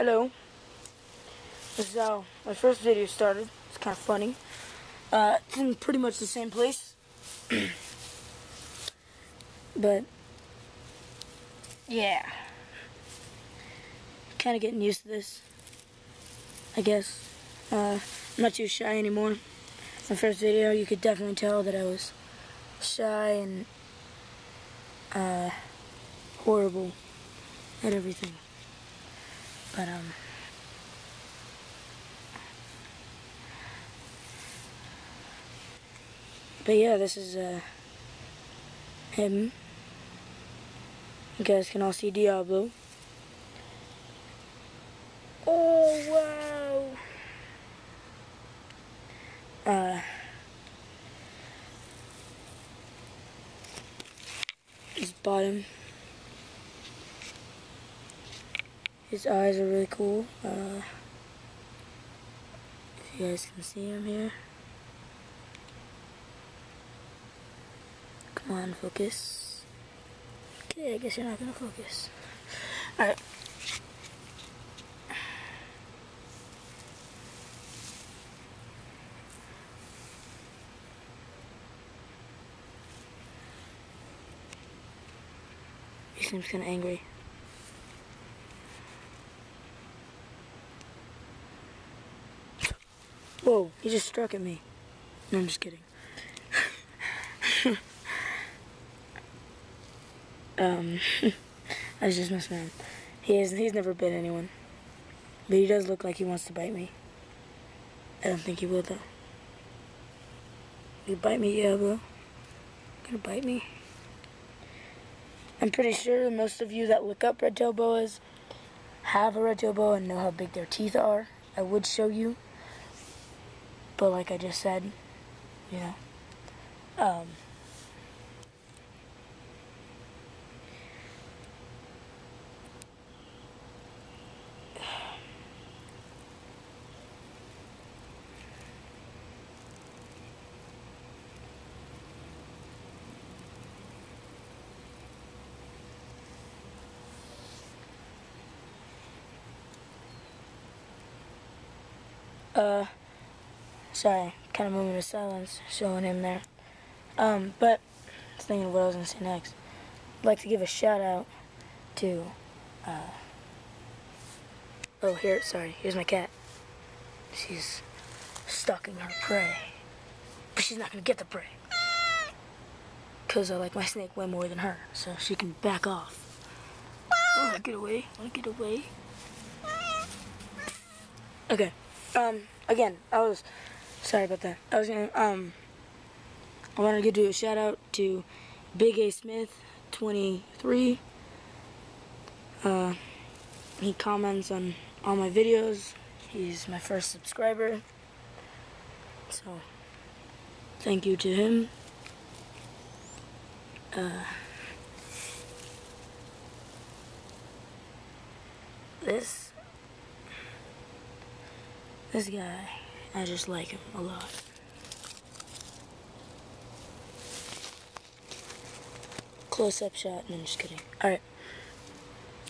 Hello. This is how my first video started. It's kind of funny. It's in pretty much the same place. But, yeah. Kind of getting used to this, I guess. I'm not too shy anymore. My first video, you could definitely tell that I was shy and horrible at everything. But yeah, this is him. You guys can all see Diablo. Oh wow! His bottom. His eyes are really cool. If you guys can see him here. Come on, focus. Okay, I guess you're not gonna focus. Alright. He seems kinda angry. Whoa, he just struck at me. No, I'm just kidding. I was just messing around. He's never bit anyone. But he does look like he wants to bite me. I don't think he will though. You bite me, Diablo? Gonna bite me? I'm pretty sure most of you that look up red-tailed boas have a red-tailed boa and know how big their teeth are. I would show you. But like I just said, you know. Sorry, kind of moving to silence, showing him there. But, I was thinking of what I was going to say next. I'd like to give a shout out to, oh, here's my cat. She's stalking her prey. But she's not going to get the prey. Because I like my snake way more than her, so she can back off. Oh, get away, wanna get away? Okay, again, sorry about that. I wanted to do a shout out to Big A Smith 23. He comments on all my videos. He's my first subscriber. So, thank you to him. This guy, I just like him a lot. Close-up shot, no, I'm just kidding. Alright.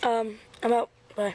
I'm out. Bye.